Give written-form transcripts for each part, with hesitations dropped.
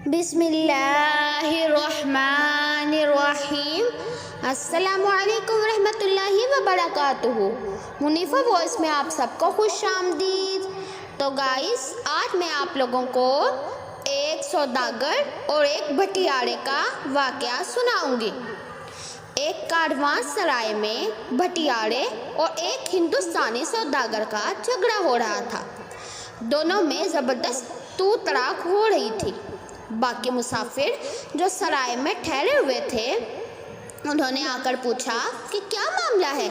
بسم اللہ الرحمن الرحیم۔ السلام علیکم ورحمۃ اللہ وبرکاتہ۔ منیفہ وائس میں آپ سب کو خوش آمدید۔ تو گائز، آج میں آپ لوگوں کو ایک سوداگر اور ایک بھٹیارے کا واقعہ سناؤں گی۔ ایک کاروان سرائے میں بھٹیارے اور ایک ہندوستانی سوداگر کا جھگڑا ہو رہا تھا۔ دونوں میں زبردست تو تڑاک ہو رہی تھی۔ باقی مسافر جو سرائے میں ٹھہرے ہوئے تھے، انہوں نے آ کر پوچھا کہ کیا معاملہ ہے۔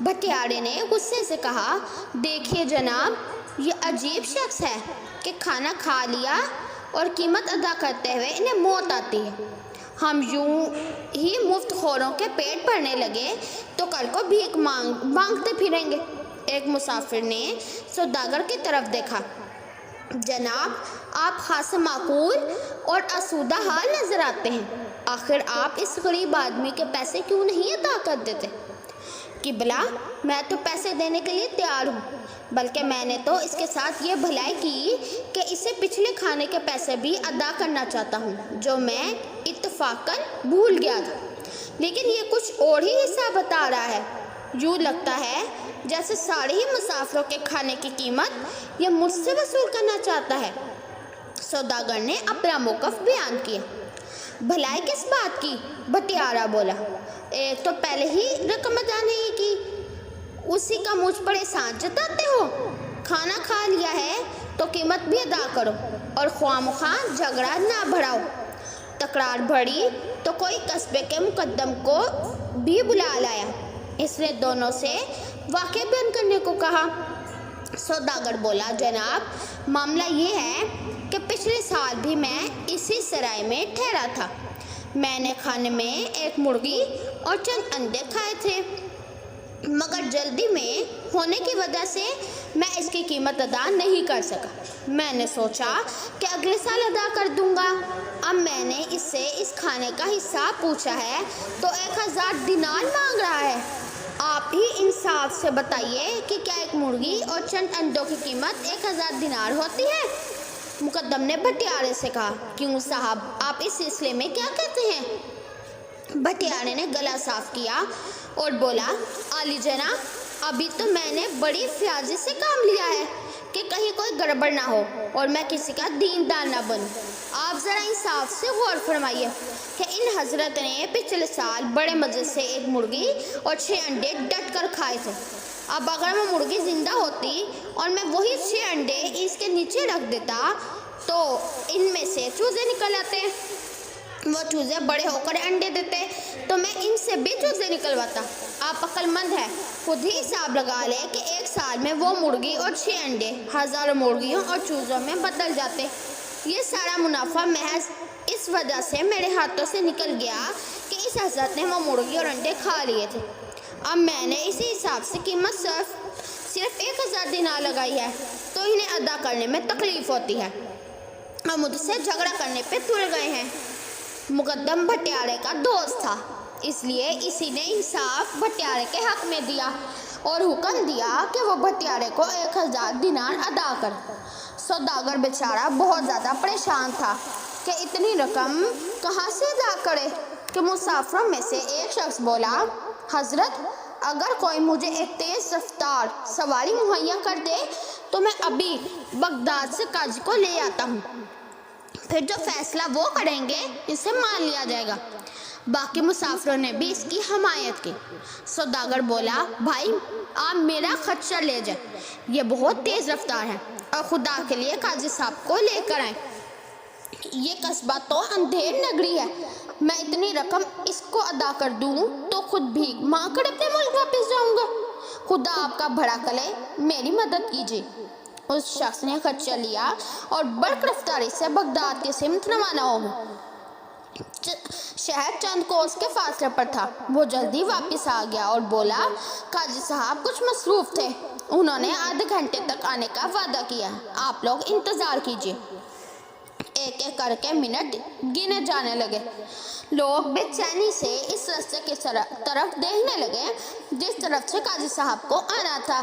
بھٹیارے نے غصے سے کہا، دیکھیے جناب، یہ عجیب شخص ہے کہ کھانا کھا لیا اور قیمت ادا کرتے ہوئے انہیں موت آتی ہے۔ ہم یوں ہی مفت خوروں کے پیٹ بھرنے لگے تو کل کو بھیک مانگتے پھریں گے۔ ایک مسافر نے سوداگر کی طرف دیکھا، جناب، آپ خاصے معقول اور آسودہ حال نظر آتے ہیں، آخر آپ اس غریب آدمی کے پیسے کیوں نہیں ادا کر دیتے؟ قبلہ، میں تو پیسے دینے کے لیے تیار ہوں، بلکہ میں نے تو اس کے ساتھ یہ بھلائی کی کہ اسے پچھلے کھانے کے پیسے بھی ادا کرنا چاہتا ہوں جو میں اتفاقاً بھول گیا تھا، لیکن یہ کچھ اور ہی حساب بتا رہا ہے۔ یوں لگتا ہے جیسے سارے ہی مسافروں کے کھانے کی قیمت یہ مجھ سے وصول کرنا چاہتا ہے۔ سوداگر نے اپنا موقف بیان کیا۔ بھلائی کس بات کی؟ بھٹیارا بولا، ایک تو پہلے ہی رقم ادا نہیں کی، اسی کا مجھ پر احسان جتاتے ہو۔ کھانا کھا لیا ہے تو قیمت بھی ادا کرو اور خواہ مخواہ جھگڑا نہ بڑھاؤ۔ تکرار بڑھی تو کوئی قصبے کے مقدم کو بھی بلا لایا، اس نے دونوں سے واقعہ بیان کرنے کو کہا۔ سوداگر بولا، جناب، معاملہ یہ ہے کہ پچھلے سال بھی میں اسی سرائے میں ٹھہرا تھا۔ میں نے کھانے میں ایک مرغی اور چند انڈے کھائے تھے، مگر جلدی میں ہونے کی وجہ سے میں اس کی قیمت ادا نہیں کر سکا۔ میں نے سوچا کہ اگلے سال ادا کر دوں گا۔ اب میں نے اس سے اس کھانے کا حساب پوچھا ہے تو 1000 دینار مانگ رہا ہے۔ آپ ہی انصاف سے بتائیے کہ کیا ایک مرغی اور چند انڈوں کی قیمت 1000 دینار ہوتی ہے؟ مقدم نے بھٹیارے سے کہا، کیوں صاحب، آپ اس سلسلے میں کیا کہتے ہیں؟ بھٹیارے نے گلا صاف کیا اور بولا، عالی جناب، ابھی تو میں نے بڑی احتیاطی سے کام لیا ہے کہ کہیں کوئی گڑبڑ نہ ہو اور میں کسی کا دیندار نہ بنوں۔ آپ ذرا انصاف سے غور فرمائیے کہ ان حضرت نے پچھلے سال بڑے مزے سے ایک مرغی اور 6 انڈے ڈٹ کر کھائے تھے۔ اب اگر وہ مرغی زندہ ہوتی اور میں وہی 6 انڈے اس کے نیچے رکھ دیتا تو ان میں سے چوزے نکل آتے، وہ چوزے بڑے ہو کر انڈے دیتے تو میں ان سے بھی چوزے نکلواتا۔ آپ عقل مند ہے، خود ہی حساب لگا لے کہ ایک سال میں وہ مرغی اور 6 انڈے ہزاروں مرغیوں اور چوزوں میں بدل جاتے۔ یہ سارا منافع محض اس وجہ سے میرے ہاتھوں سے نکل گیا کہ اس حضرت نے وہ مرغی اور انڈے کھا لیے تھے۔ اب میں نے اسی حساب سے قیمت صرف 1000 دینار لگائی ہے تو انہیں ادا کرنے میں تکلیف ہوتی ہے اور مجھ سے جھگڑا کرنے پہ تل گئے ہیں۔ مقدم بھٹیارے کا دوست تھا، اس لیے اسی نے انصاف بھٹیارے کے حق میں دیا اور حکم دیا کہ وہ بھٹیارے کو 1000 دینار ادا کر۔ سوداگر بیچارہ بہت زیادہ پریشان تھا کہ اتنی رقم کہاں سے ادا کرے کہ مسافروں میں سے ایک شخص بولا، حضرت، اگر کوئی مجھے ایک تیز رفتار سواری مہیا کر دے تو میں ابھی بغداد سے قاضی کو لے آتا ہوں، پھر جو فیصلہ وہ کریں گے اسے مان لیا جائے گا۔ باقی مسافروں نے بھی اس کی حمایت کی۔ سوداگر بولا، بھائی، آپ میرا خدشہ لے جائیں، یہ بہت تیز رفتار ہے اور خدا کے لیے قاضی صاحب کو لے کر آئیں۔ یہ قصبہ تو اندھیر نگری ہے، میں اتنی رقم اس کو ادا کر دوں تو خود بھیک مانگ کر اپنے ملک واپس جاؤں گا۔ خدا آپ کا بھلا کرے، میری مدد کیجیے۔ اس شخص نے خدشہ لیا اور برق رفتاری سے بغداد کی سمت روانہ ہو گیا۔ شہر چند کوس کے فاصلے پر تھا۔ وہ جلدی واپس آ گیا اور بولا، قاضی صاحب کچھ مصروف تھے، انہوں نے آدھے گھنٹے تک آنے کا وعدہ کیا، آپ لوگ انتظار کیجیے۔ ایک ایک کر کے منٹ گنے جانے لگے۔ لوگ بے چینی سے اس راستے کی طرف دیکھنے لگے جس طرف سے قاضی صاحب کو آنا تھا۔